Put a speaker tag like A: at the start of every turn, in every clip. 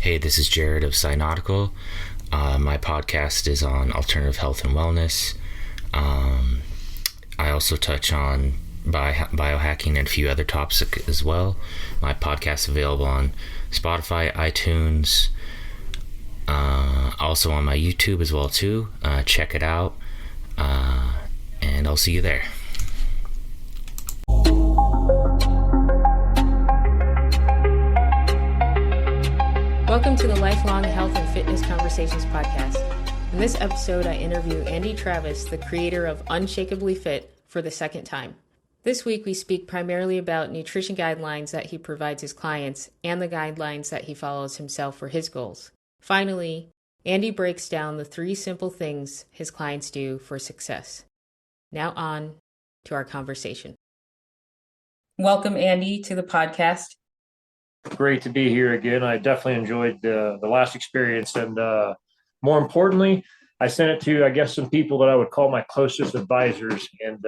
A: Hey, this is Jared of Cynautical. My podcast is on alternative health and wellness. I also touch on biohacking and a few other topics as well. My podcast is available on Spotify, iTunes, also on my YouTube as well too. Check it out, and I'll see you there.
B: Welcome to the Lifelong Health and Fitness Conversations podcast. In this episode, I interview Andy Travis, the creator of Unshakably Fit, for the second time. This week, we speak primarily about nutrition guidelines that he provides his clients and the guidelines that he follows himself for his goals. Finally, Andy breaks down the 3 simple things his clients do for success. Now on to our conversation. Welcome, Andy, to the podcast.
C: Great to be here again. I definitely enjoyed the last experience, and more importantly, I sent it to, I guess, some people that I would call my closest advisors, and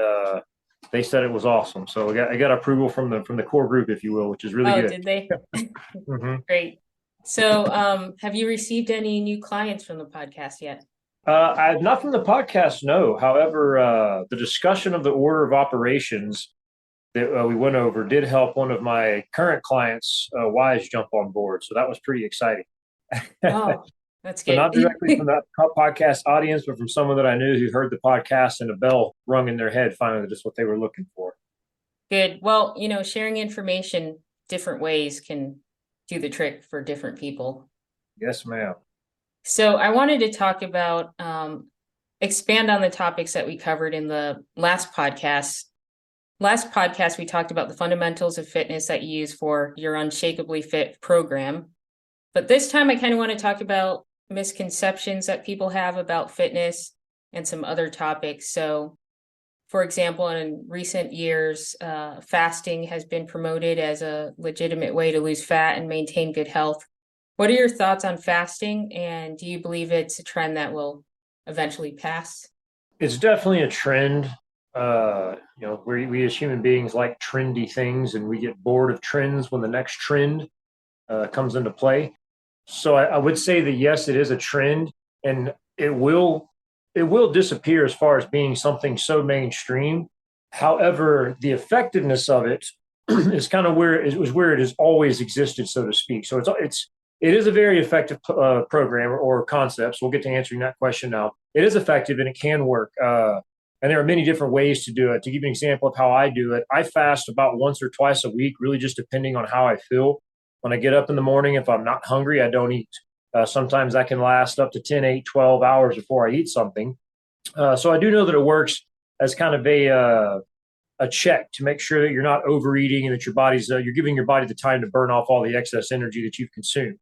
C: they said it was awesome. So I got approval from the core group, if you will, which is really good.
B: Oh, did they?
C: Mm-hmm.
B: Great. So, have you received any new clients from the podcast yet?
C: Not from the podcast, no. However, the discussion of the order of operations that we went over did help one of my current clients, Wise, jump on board. So that was pretty exciting.
B: Oh, that's good.
C: So not directly from that podcast audience, but from someone that I knew who heard the podcast and a bell rung in their head, finally just what they were looking for.
B: Good. Well, sharing information different ways can do the trick for different people.
C: Yes, ma'am.
B: So I wanted to talk about, expand on the topics that we covered in the last podcast. Last podcast, we talked about the fundamentals of fitness that you use for your Unshakably Fit program. But this time, I kind of want to talk about misconceptions that people have about fitness and some other topics. So, for example, in recent years, fasting has been promoted as a legitimate way to lose fat and maintain good health. What are your thoughts on fasting, and do you believe it's a trend that will eventually pass?
C: It's definitely a trend. We as human beings like trendy things, and we get bored of trends when the next trend comes into play. So I would say that yes, it is a trend, and it will disappear as far as being something so mainstream. However, the effectiveness of it is kind of where it has always existed, so to speak. So it is a very effective program or concept. So we'll get to answering that question now. It is effective and it can work. And there are many different ways to do it. To give you an example of how I do it, I fast about once or twice a week, really just depending on how I feel. When I get up in the morning, if I'm not hungry, I don't eat. Sometimes I can last up to 10, 8, 12 hours before I eat something. So I do know that it works as kind of a check to make sure that you're not overeating and that your body's you're giving your body the time to burn off all the excess energy that you've consumed.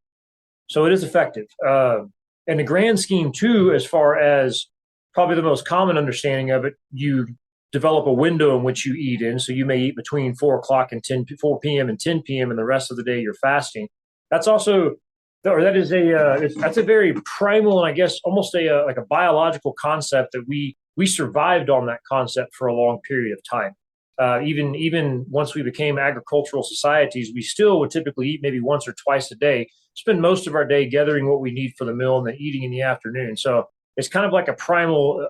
C: So it is effective. In the grand scheme too, as far as probably the most common understanding of it, you develop a window in which you eat in. So you may eat between 4 p.m. and 10 p.m. and the rest of the day you're fasting. That's also, or that is that's a very primal and I guess almost like a biological concept that we survived on that concept for a long period of time. Even once we became agricultural societies, we still would typically eat maybe once or twice a day, spend most of our day gathering what we need for the meal and then eating in the afternoon. So it's kind of like a primal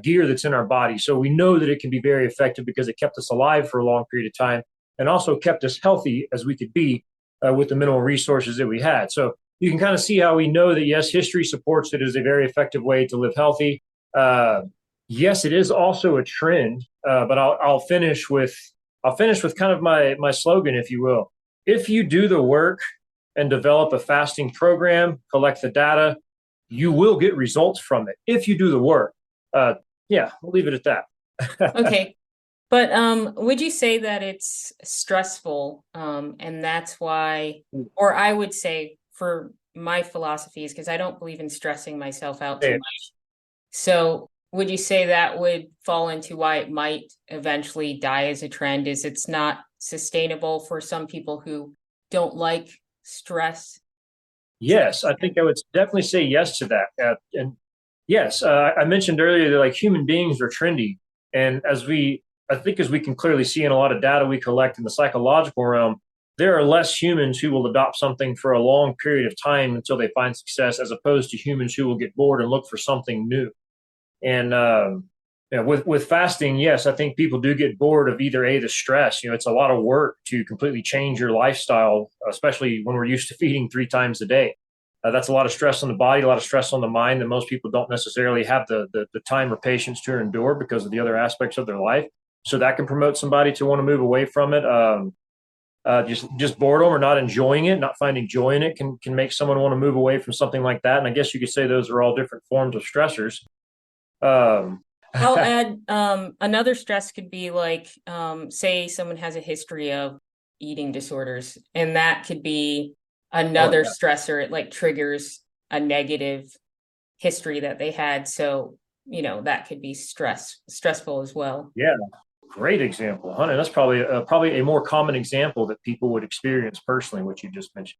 C: gear that's in our body. So we know that it can be very effective because it kept us alive for a long period of time and also kept us healthy as we could be with the minimal resources that we had. So you can kind of see how we know that, yes, history supports it as a very effective way to live healthy. Yes, it is also a trend, but I'll finish with kind of my slogan, if you will. If you do the work and develop a fasting program, collect the data, you will get results from it if you do the work. We'll leave it at that.
B: Okay. But would you say that it's stressful? And that's why, or I would say for my philosophies, because I don't believe in stressing myself out too much. So would you say that would fall into why it might eventually die as a trend? Is it's not sustainable for some people who don't like stress?
C: Yes, I think I would definitely say yes to that. And yes, I mentioned earlier that like human beings are trendy. And as we can clearly see in a lot of data we collect in the psychological realm, there are less humans who will adopt something for a long period of time until they find success, as opposed to humans who will get bored and look for something new. And with fasting, yes, I think people do get bored of either the stress. It's a lot of work to completely change your lifestyle, especially when we're used to feeding 3 times a day. That's a lot of stress on the body, a lot of stress on the mind that most people don't necessarily have the time or patience to endure because of the other aspects of their life. So that can promote somebody to want to move away from it. Just boredom or not enjoying it, not finding joy in it can make someone want to move away from something like that. And I guess you could say those are all different forms of stressors.
B: I'll add another stress could be like, say someone has a history of eating disorders, and that could be another stressor. It like triggers a negative history that they had. So, that could be stressful as well.
C: Yeah. Great example, Hunter. That's probably a more common example that people would experience personally, what you just mentioned.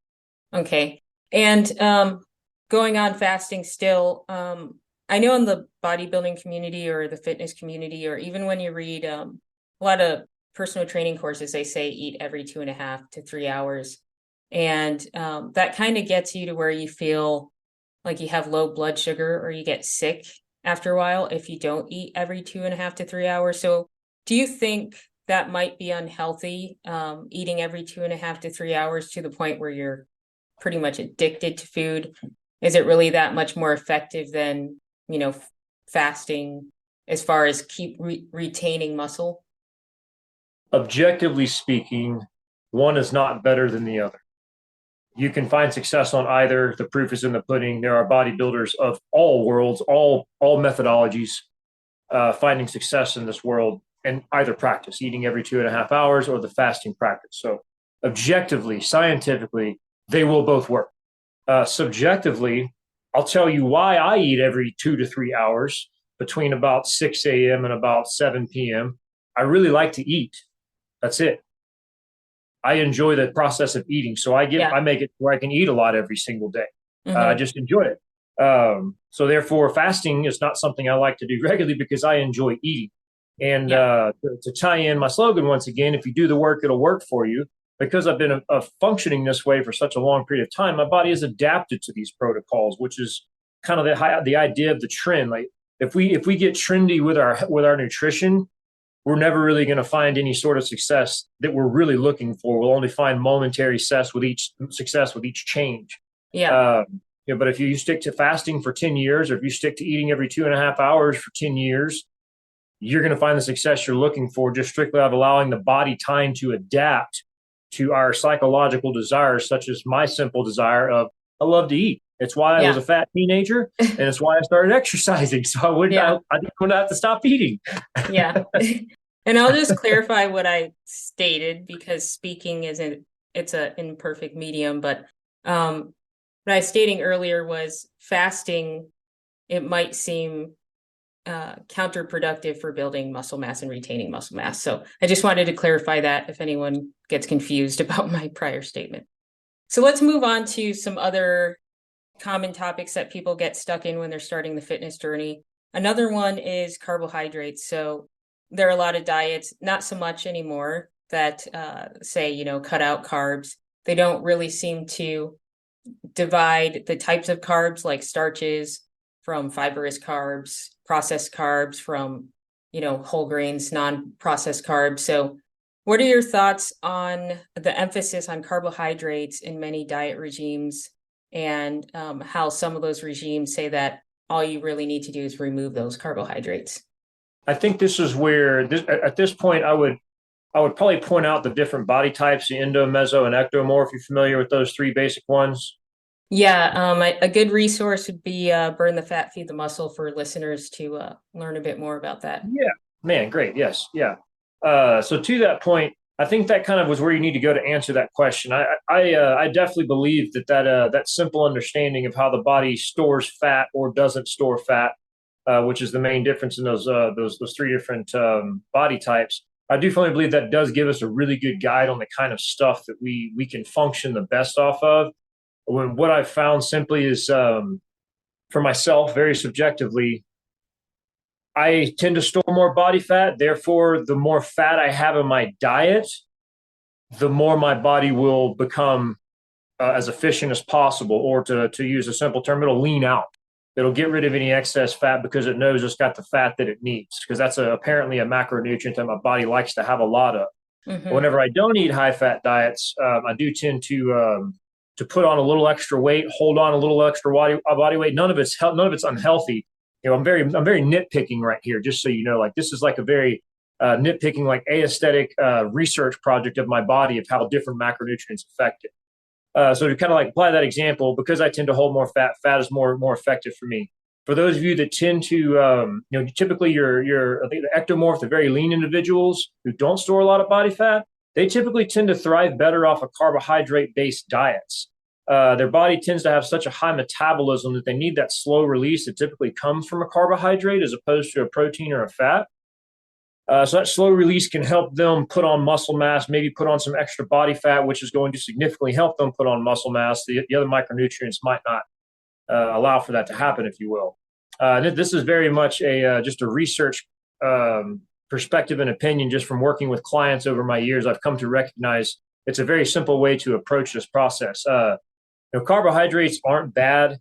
B: Okay. And going on fasting still, I know in the bodybuilding community or the fitness community, or even when you read a lot of personal training courses, they say eat every 2.5 to 3 hours. And that kind of gets you to where you feel like you have low blood sugar or you get sick after a while if you don't eat every 2.5 to 3 hours. So do you think that might be unhealthy, eating every 2.5 to 3 hours to the point where you're pretty much addicted to food? Is it really that much more effective than, fasting as far as keep retaining muscle?
C: Objectively speaking, one is not better than the other. You can find success on either. The proof is in the pudding. There are bodybuilders of all worlds, all methodologies, finding success in this world, and either practice eating every 2.5 hours or the fasting practice. So objectively, scientifically, they will both work. Subjectively, I'll tell you why I eat every 2 to 3 hours between about 6 a.m. and about 7 p.m. I really like to eat. That's it. I enjoy the process of eating. So I make it where I can eat a lot every single day. I just enjoy it. So therefore, fasting is not something I like to do regularly because I enjoy eating. And to tie in my slogan once again, if you do the work, it'll work for you. Because I've been functioning this way for such a long period of time, my body is adapted to these protocols, which is kind of the idea of the trend. Like if we get trendy with our nutrition, we're never really going to find any sort of success that we're really looking for. We'll only find momentary success with each change.
B: Yeah.
C: But if you stick to fasting for 10 years, or if you stick to eating every 2.5 hours for 10 years, you're going to find the success you're looking for just strictly of allowing the body time to adapt to our psychological desires, such as my simple desire of I love to eat. It's why I was a fat teenager, and it's why I started exercising. So I didn't have to stop eating.
B: Yeah. And I'll just clarify what I stated, because speaking it's an imperfect medium, but what I was stating earlier was fasting, it might seem counterproductive for building muscle mass and retaining muscle mass. So I just wanted to clarify that if anyone gets confused about my prior statement. So let's move on to some other common topics that people get stuck in when they're starting the fitness journey. Another one is carbohydrates. So there are a lot of diets, not so much anymore, that say, cut out carbs. They don't really seem to divide the types of carbs like starches from fibrous carbs, processed carbs from, whole grains, non-processed carbs. So what are your thoughts on the emphasis on carbohydrates in many diet regimes, and how some of those regimes say that all you really need to do is remove those carbohydrates?
C: I think this is where at this point I would probably point out the different body types, the endo, meso, and ectomorph. If you're familiar with those 3 basic ones.
B: Yeah, a good resource would be Burn the Fat, Feed the Muscle, for listeners to learn a bit more about that.
C: Yeah, man, great. Yes, yeah. So to that point, I think that kind of was where you need to go to answer that question. I definitely believe that simple understanding of how the body stores fat or doesn't store fat, which is the main difference in those 3 different body types. I do firmly believe that does give us a really good guide on the kind of stuff that we can function the best off of. What I've found simply is, for myself, very subjectively, I tend to store more body fat. Therefore, the more fat I have in my diet, the more my body will become as efficient as possible, or to use a simple term, it'll lean out. It'll get rid of any excess fat because it knows it's got the fat that it needs, because that's apparently a macronutrient that my body likes to have a lot of.
B: Mm-hmm.
C: Whenever I don't eat high fat diets, I do tend to put on a little extra weight, hold on a little extra body weight. None of it's unhealthy. I'm very nitpicking right here, just so you know. Like, this is like a very nitpicking, like aesthetic research project of my body, of how different macronutrients affect it. So to kind of like apply that example, because I tend to hold more fat is more effective for me. For those of you that tend to, typically I think the ectomorph, the very lean individuals who don't store a lot of body fat, they typically tend to thrive better off of carbohydrate-based diets. Their body tends to have such a high metabolism that they need that slow release that typically comes from a carbohydrate as opposed to a protein or a fat. So that slow release can help them put on muscle mass, maybe put on some extra body fat, which is going to significantly help them put on muscle mass. The other micronutrients might not allow for that to happen, if you will. This is very much just a research perspective and opinion, just from working with clients over my years. I've come to recognize it's a very simple way to approach this process. Carbohydrates aren't bad.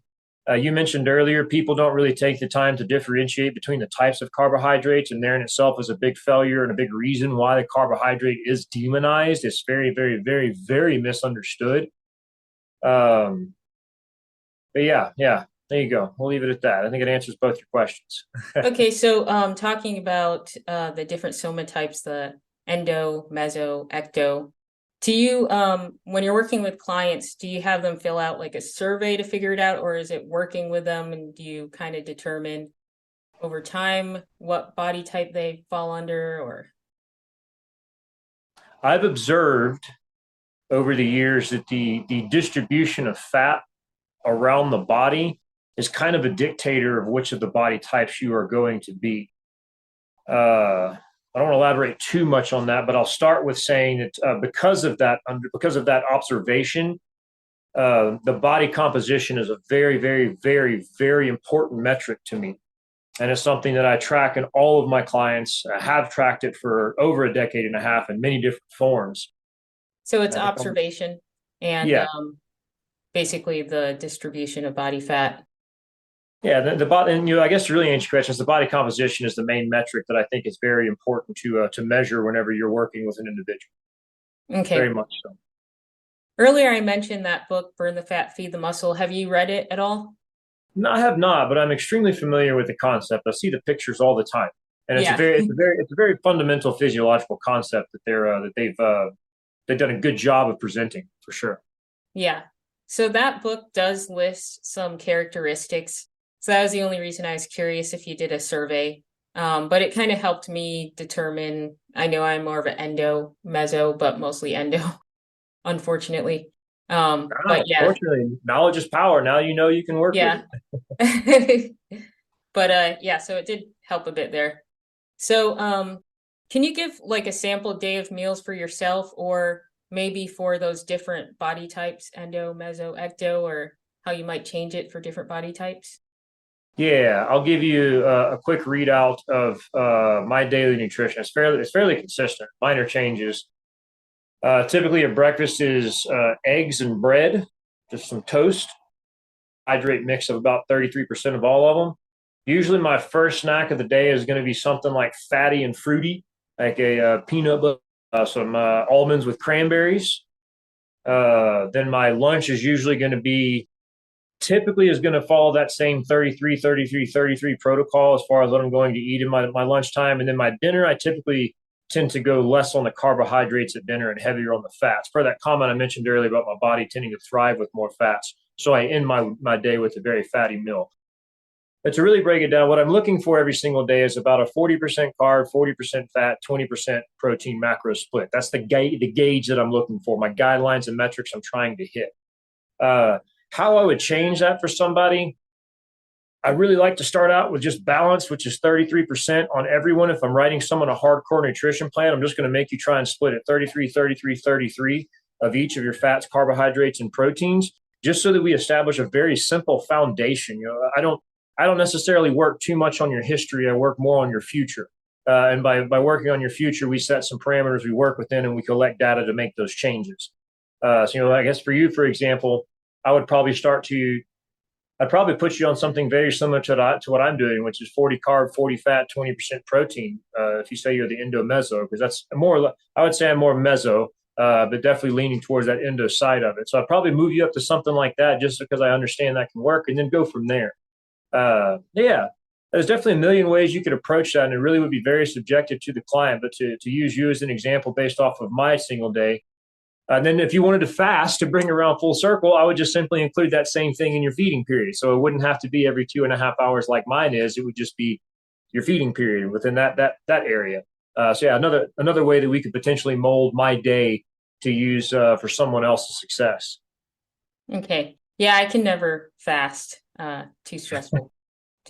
C: You mentioned earlier, people don't really take the time to differentiate between the types of carbohydrates, and there in itself is a big failure and a big reason why the carbohydrate is demonized. It's very, very, very, very misunderstood. But yeah, there you go. We'll leave it at that. I think it answers both your questions.
B: Okay, so talking about the different soma types, the endo, meso, ecto, do you, when you're working with clients, do you have them fill out like a survey to figure it out, or is it working with them and do you kind of determine over time what body type they fall under? Or
C: I've observed over the years that the distribution of fat around the body is kind of a dictator of which of the body types you are going to be. I don't want to elaborate too much on that, but I'll start with saying that because of that observation, the body composition is a very, very, very, very important metric to me. And it's something that I track in all of my clients. I have tracked it for over a decade and a half in many different forms.
B: So it's observation and basically the distribution of body fat.
C: Yeah, the body, and I guess to really answer your question, the body composition is the main metric that I think is very important to measure whenever you're working with an individual.
B: Okay,
C: very much so.
B: Earlier, I mentioned that book, "Burn the Fat, Feed the Muscle." Have you read it at all?
C: No, I have not, but I'm extremely familiar with the concept. I see the pictures all the time, and it's a very fundamental physiological concept that they've done a good job of presenting, for sure.
B: Yeah. So that book does list some characteristics. So that was the only reason I was curious if you did a survey. But it kind of helped me determine, I know I'm more of an endo, meso, but mostly endo, unfortunately. But yeah.
C: Unfortunately, knowledge is power. Now you know you can work with
B: it. But so it did help a bit there. So can you give like a sample day of meals for yourself, or maybe for those different body types, endo, meso, ecto, or how you might change it for different body types?
C: Yeah, I'll give you a quick readout of my daily nutrition. It's fairly consistent, minor changes. Typically, a breakfast is eggs and bread, just some toast, hydrate mix of about 33% of all of them. Usually, my first snack of the day is going to be something like fatty and fruity, like a peanut butter, some almonds with cranberries. Then my lunch is usually going to be typically is going to follow that same 33 protocol as far as what I'm going to eat in my lunchtime. And then my dinner, I typically tend to go less on the carbohydrates at dinner and heavier on the fats. Per that comment I mentioned earlier about my body tending to thrive with more fats. So I end my day with a very fatty meal. But to really break it down, what I'm looking for every single day is about a 40% carb, 40% fat, 20% protein macro split. That's the gauge that I'm looking for, my guidelines and metrics I'm trying to hit. How I would change that for somebody, I really like to start out with just balance, which is 33% on everyone. If I'm writing someone a hardcore nutrition plan, I'm just going to make you try and split it 33 of each of your fats, carbohydrates, and proteins, just so that we establish a very simple foundation. I don't necessarily work too much on your history. I work more on your future. And by working on your future, we set some parameters we work within, and we collect data to make those changes. So, I guess for you, for example, I'd probably put you on something very similar to what I'm doing, which is 40 carb, 40 fat, 20% protein. If you say you're the endo meso, because that's more, I would say I'm more meso, but definitely leaning towards that endo side of it. So I'd probably move you up to something like that just because I understand that can work, and then go from there. Yeah, there's definitely a million ways you could approach that, and it really would be very subjective to the client. But to use you as an example based off of my single day, and then if you wanted to fast to bring around full circle, I would just simply include that same thing in your feeding period. So it wouldn't have to be every 2.5 hours like mine is. It would just be your feeding period within that area. So yeah, another way that we could potentially mold my day to use for someone else's success.
B: Okay. Yeah, I can never fast. Too stressful.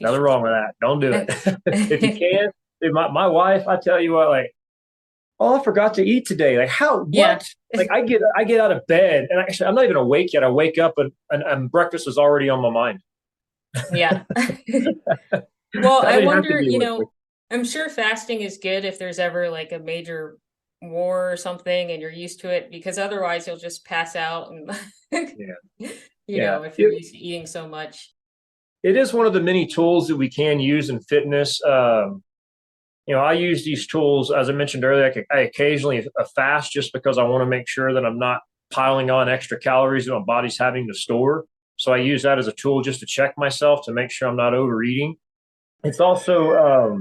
C: Nothing wrong with that. Don't do it. If you can, my wife, I tell you what, like, oh, I forgot to eat today. Like, how? What?
B: Yeah.
C: Like, I get out of bed, and actually, I'm not even awake yet. I wake up, and breakfast is already on my mind.
B: Yeah. Well, I wonder,
C: awake.
B: I'm sure fasting is good if there's ever like a major war or something and you're used to it, because otherwise you'll just pass out and
C: Yeah.
B: if you're used to eating so much.
C: It is one of the many tools that we can use in fitness. I use these tools, as I mentioned earlier. I occasionally fast just because I want to make sure that I'm not piling on extra calories that my body's having to store. So I use that as a tool just to check myself to make sure I'm not overeating. It's also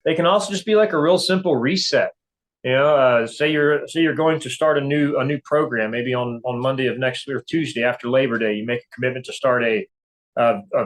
C: they can also just be like a real simple reset. Say you're going to start a new program, maybe on Monday of next week or Tuesday after Labor Day. You make a commitment to start a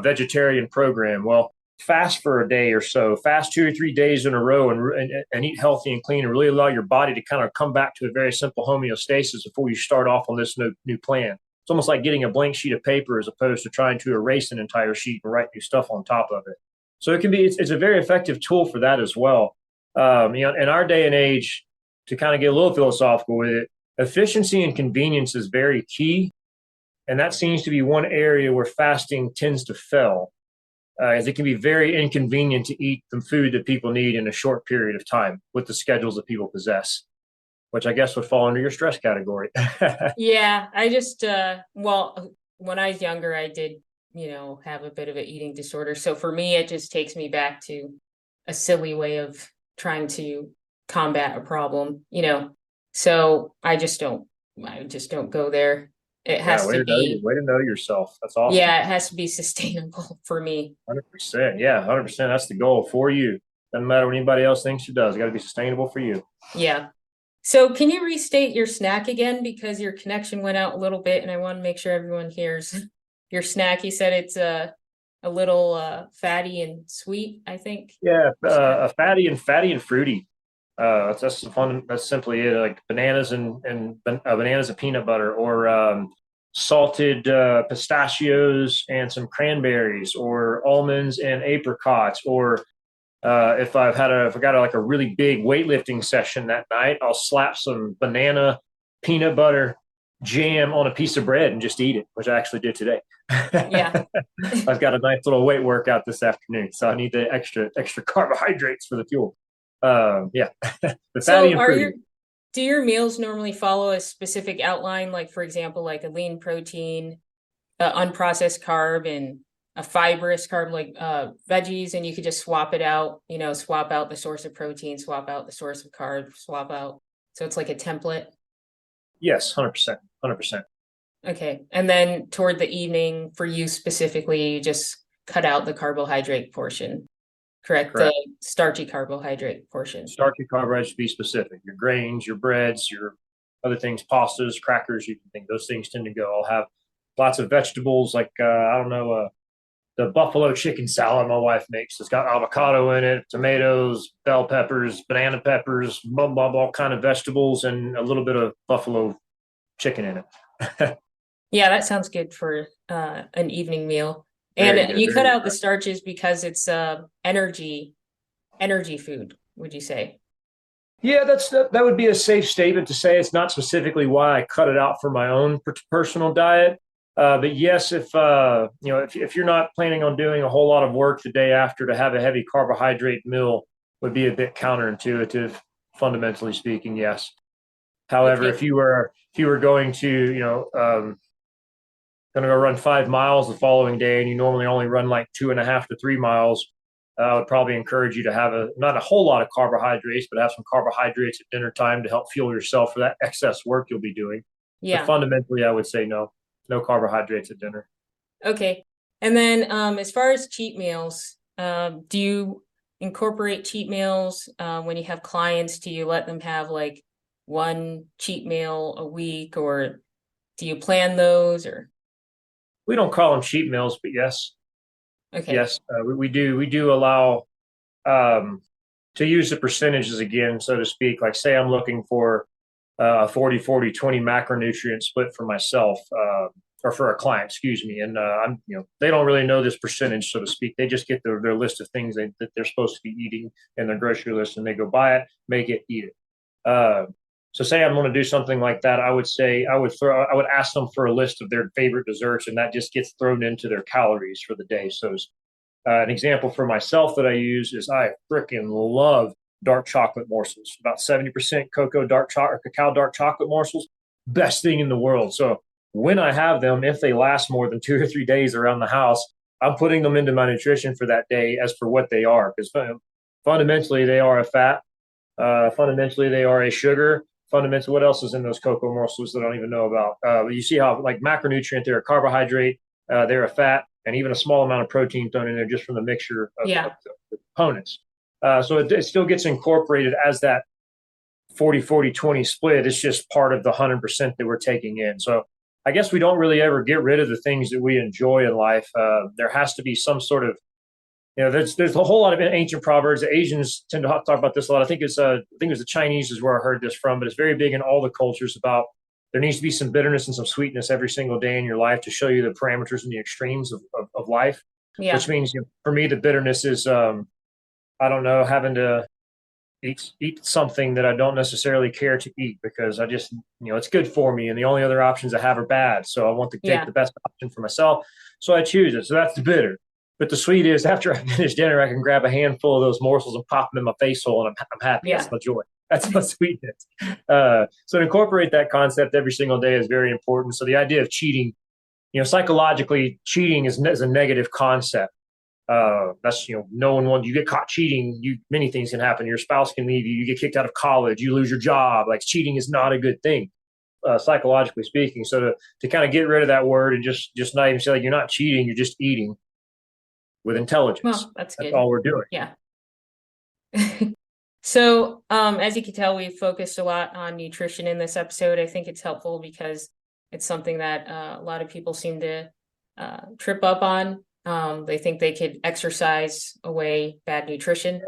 C: vegetarian program. Well, fast for a day or so, fast 2 or 3 days in a row, and eat healthy and clean, and really allow your body to kind of come back to a very simple homeostasis before you start off on this new plan. It's almost like getting a blank sheet of paper as opposed to trying to erase an entire sheet and write new stuff on top of it. So it's a very effective tool for that as well. In our day and age, to kind of get a little philosophical with it, efficiency and convenience is very key. And that seems to be one area where fasting tends to fail, as it can be very inconvenient to eat the food that people need in a short period of time with the schedules that people possess, which I guess would fall under your stress category.
B: Yeah, I just, when I was younger, I did, have a bit of an eating disorder. So for me, it just takes me back to a silly way of trying to combat a problem, so I just don't go there. It has to be
C: way to know yourself. That's awesome.
B: Yeah, it has to be sustainable for me.
C: 100%. Yeah, 100%. That's the goal for you. Doesn't matter what anybody else thinks it does. It got to be sustainable for you.
B: Yeah. So can you restate your snack again? Because your connection went out a little bit, and I want to make sure everyone hears your snack. You said it's a little fatty and sweet, I think.
C: Yeah, fatty and fruity. That's fun. That's simply it. Like bananas and peanut butter, or salted pistachios and some cranberries, or almonds and apricots, or if I got like a really big weightlifting session that night, I'll slap some banana peanut butter jam on a piece of bread and just eat it, which I actually did today.
B: Yeah.
C: I've got a nice little weight workout this afternoon, so I need the extra carbohydrates for the fuel. Yeah. The fatty and fruity.
B: Do your meals normally follow a specific outline? Like, for example, like a lean protein, unprocessed carb, and a fibrous carb, like veggies, and you could just swap it out, swap out the source of protein, swap out the source of carb, swap out. So it's like a template.
C: Yes, 100%. 100%.
B: Okay. And then toward the evening, for you specifically, you just cut out the carbohydrate portion. Correct. The starchy carbohydrate portion.
C: Starchy carbohydrates, to be specific. Your grains, your breads, your other things, pastas, crackers, you can think those things tend to go. I'll have lots of vegetables, like, the buffalo chicken salad my wife makes. It's got avocado in it, tomatoes, bell peppers, banana peppers, all kind of vegetables, and a little bit of buffalo chicken in it.
B: Yeah, that sounds good for an evening meal. And you cut out the starches because it's energy food, would you say?
C: Yeah, that would be a safe statement to say. It's not specifically why I cut it out for my own personal diet. But yes, if you're not planning on doing a whole lot of work the day after to have a heavy carbohydrate meal, would be a bit counterintuitive, fundamentally speaking. Yes. However,
B: Okay.
C: if you were going to, going to go run 5 miles the following day, and you normally only run like 2.5 to 3 miles, I would probably encourage you to have not a whole lot of carbohydrates, but have some carbohydrates at dinner time to help fuel yourself for that excess work you'll be doing. But
B: Yeah.
C: fundamentally, I would say no carbohydrates at dinner.
B: Okay. And then as far as cheat meals, do you incorporate cheat meals when you have clients? Do you let them have like one cheat meal a week, or do you plan those? Or
C: We don't call them cheat meals, but yes,
B: okay.
C: we do allow um, to use the percentages again, so to speak. Like say I'm looking for 40-40-20 macronutrient split for myself, or for a client, excuse me. And I'm, they don't really know this percentage, so to speak. They just get their list of things that they're supposed to be eating in their grocery list, and they go buy it, make it, eat it. So say I'm going to do something like that, I would ask them for a list of their favorite desserts, and that just gets thrown into their calories for the day. So an example for myself that I use is I freaking love dark chocolate morsels. About 70% cocoa dark chocolate, cacao dark chocolate morsels, best thing in the world. So when I have them, if they last more than 2 or 3 days around the house, I'm putting them into my nutrition for that day as for what they are. Because fundamentally, they are a fat. Fundamentally, they are a sugar. Fundamentally, what else is in those cocoa morsels that I don't even know about? You see how like macronutrient, they're a carbohydrate, they're a fat, and even a small amount of protein thrown in there just from the mixture of the components. So it still gets incorporated as that 40-40-20 split. It's just part of the 100% that we're taking in. So I guess we don't really ever get rid of the things that we enjoy in life. There has to be some sort of, there's a whole lot of ancient proverbs. The Asians tend to talk about this a lot. I think it was the Chinese is where I heard this from, but it's very big in all the cultures about there needs to be some bitterness and some sweetness every single day in your life to show you the parameters and the extremes of life,
B: Yeah.
C: which means, for me, the bitterness is, I don't know, having to eat something that I don't necessarily care to eat because I just, it's good for me. And the only other options I have are bad. So I want to take the best option for myself. So I choose it. So that's the bitter. But the sweet is after I finish dinner, I can grab a handful of those morsels and pop them in my face hole, and I'm happy.
B: Yeah.
C: That's my joy. That's my sweetness. So to incorporate that concept every single day is very important. So the idea of cheating, psychologically, cheating is a negative concept. That's, no one wants, you get caught cheating, many things can happen. Your spouse can leave you, you get kicked out of college, you lose your job. Like cheating is not a good thing, psychologically speaking. So to kind of get rid of that word and just not even say like you're not cheating, you're just eating with intelligence.
B: Well, that's good.
C: All we're doing.
B: Yeah. So, as you can tell, we focused a lot on nutrition in this episode. I think it's helpful because it's something that a lot of people seem to trip up on. They think they could exercise away bad nutrition.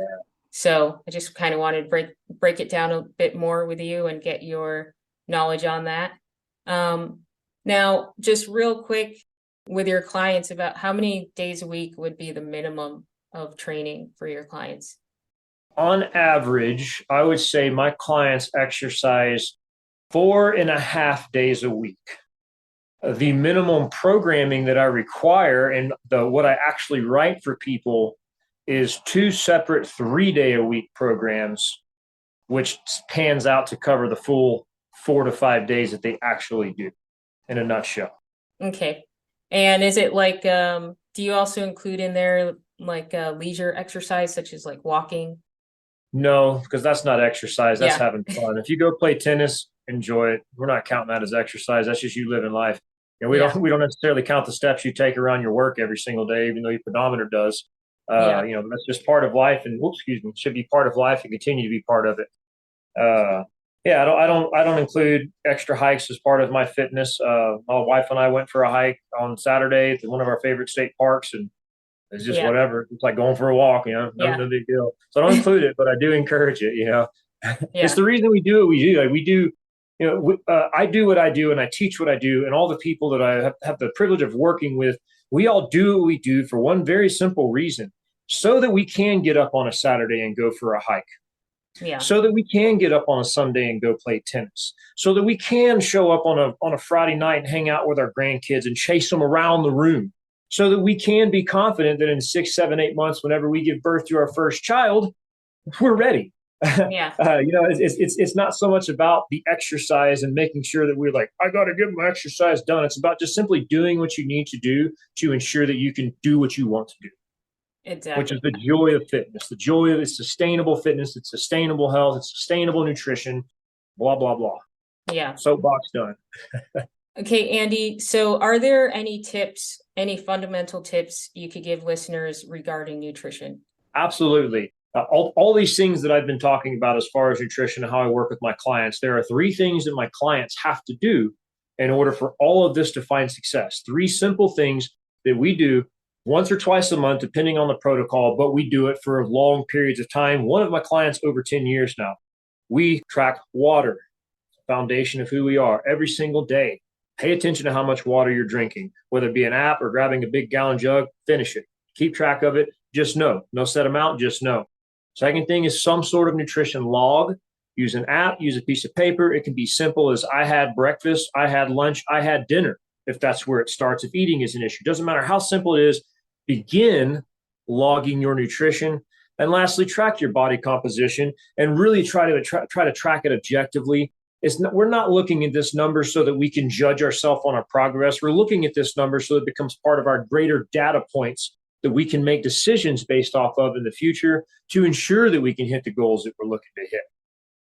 B: So I just kind of wanted to break it down a bit more with you and get your knowledge on that. Now, just real quick with your clients, about how many days a week would be the minimum of training for your clients?
C: On average, I would say my clients exercise 4.5 days a week. The minimum programming that I require and what I actually write for people is 2 separate 3-day-a-week programs, which pans out to cover the full 4 to 5 days that they actually do in a nutshell.
B: Okay. And is it like, do you also include in there like leisure exercise, such as like walking?
C: No, because that's not exercise. That's
B: Yeah.
C: having fun. If you go play tennis, enjoy it. We're not counting that as exercise. That's just you living life. We don't necessarily count the steps you take around your work every single day, even though your pedometer does. That's just part of life, and should be part of life and continue to be part of it. I don't include extra hikes as part of my fitness. My wife and I went for a hike on Saturday to one of our favorite state parks, and it's just whatever. It's like going for a walk, no big deal. So I don't include it, but I do encourage it. It's the reason we do what we do. Like we do. I do what I do and I teach what I do, and all the people that I have the privilege of working with, we all do what we do for one very simple reason, so that we can get up on a Saturday and go for a hike, so that we can get up on a Sunday and go play tennis, so that we can show up on a Friday night and hang out with our grandkids and chase them around the room, so that we can be confident that in 6, 7, 8 months, whenever we give birth to our first child, we're ready.
B: Yeah.
C: It's not so much about the exercise and making sure that we're like, I got to get my exercise done. It's about just simply doing what you need to do to ensure that you can do what you want to do.
B: Exactly.
C: Which is the joy of fitness. The joy of it's sustainable fitness. It's sustainable health. It's sustainable nutrition. Blah blah blah.
B: Yeah.
C: Soapbox done.
B: Okay, Andy. So, are there any tips, any fundamental tips you could give listeners regarding nutrition?
C: Absolutely. All these things that I've been talking about as far as nutrition and how I work with my clients, there are 3 things that my clients have to do in order for all of this to find success. 3 simple things that we do once or twice a month, depending on the protocol, but we do it for long periods of time. One of my clients over 10 years now. We track water, foundation of who we are, every single day. Pay attention to how much water you're drinking, whether it be an app or grabbing a big gallon jug, finish it. Keep track of it. Just know. No set amount, just know. Second thing is some sort of nutrition log. Use an app, use a piece of paper. It can be simple as I had breakfast, I had lunch, I had dinner, if that's where it starts, if eating is an issue. Doesn't matter how simple it is, begin logging your nutrition. And lastly, track your body composition and really try to track it objectively. We're not looking at this number so that we can judge ourselves on our progress. We're looking at this number so that it becomes part of our greater data points that we can make decisions based off of in the future to ensure that we can hit the goals that we're looking to hit.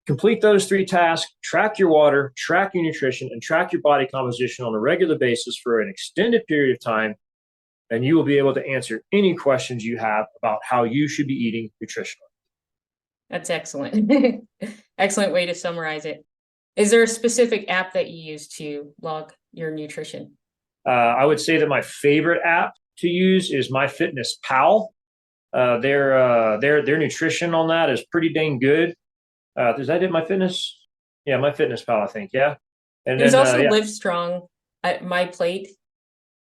C: Complete those 3 tasks, track your water, track your nutrition, and track your body composition on a regular basis for an extended period of time, and you will be able to answer any questions you have about how you should be eating nutritionally.
B: That's excellent. Excellent way to summarize it. Is there a specific app that you use to log your nutrition?
C: I would say that my favorite app to use is MyFitnessPal. Their nutrition on that is pretty dang good. Does that hit MyFitness? Yeah, MyFitnessPal, I think. Yeah. And
B: there's
C: then,
B: also Livestrong at My Plate.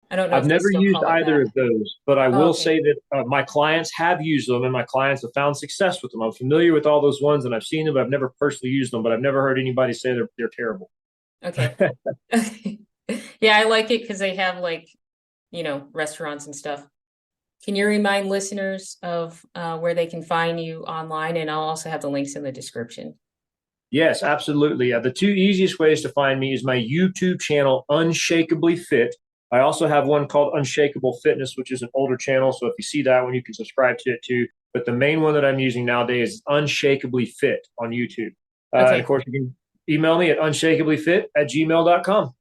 B: I don't know.
C: I've never used either of those, but I will say that my clients have used them, and my clients have found success with them. I'm familiar with all those ones, and I've seen them. But I've never personally used them, but I've never heard anybody say they're terrible.
B: Okay. Yeah, I like it because they have restaurants and stuff. Can you remind listeners of where they can find you online? And I'll also have the links in the description.
C: Yes, absolutely. The 2 easiest ways to find me is my YouTube channel, Unshakably Fit. I also have one called Unshakable Fitness, which is an older channel. So if you see that one, you can subscribe to it too. But the main one that I'm using nowadays is Unshakably Fit on YouTube. And of course, you can email me at unshablyfit@gmail.com.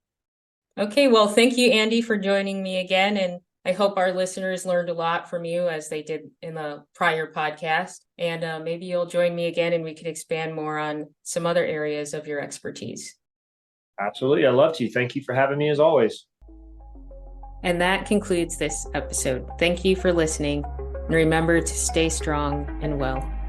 B: Okay, well, thank you, Andy, for joining me again. And I hope our listeners learned a lot from you as they did in the prior podcast. And maybe you'll join me again and we could expand more on some other areas of your expertise.
C: Absolutely. I'd love to. Thank you for having me as always.
B: And that concludes this episode. Thank you for listening. And remember to stay strong and well.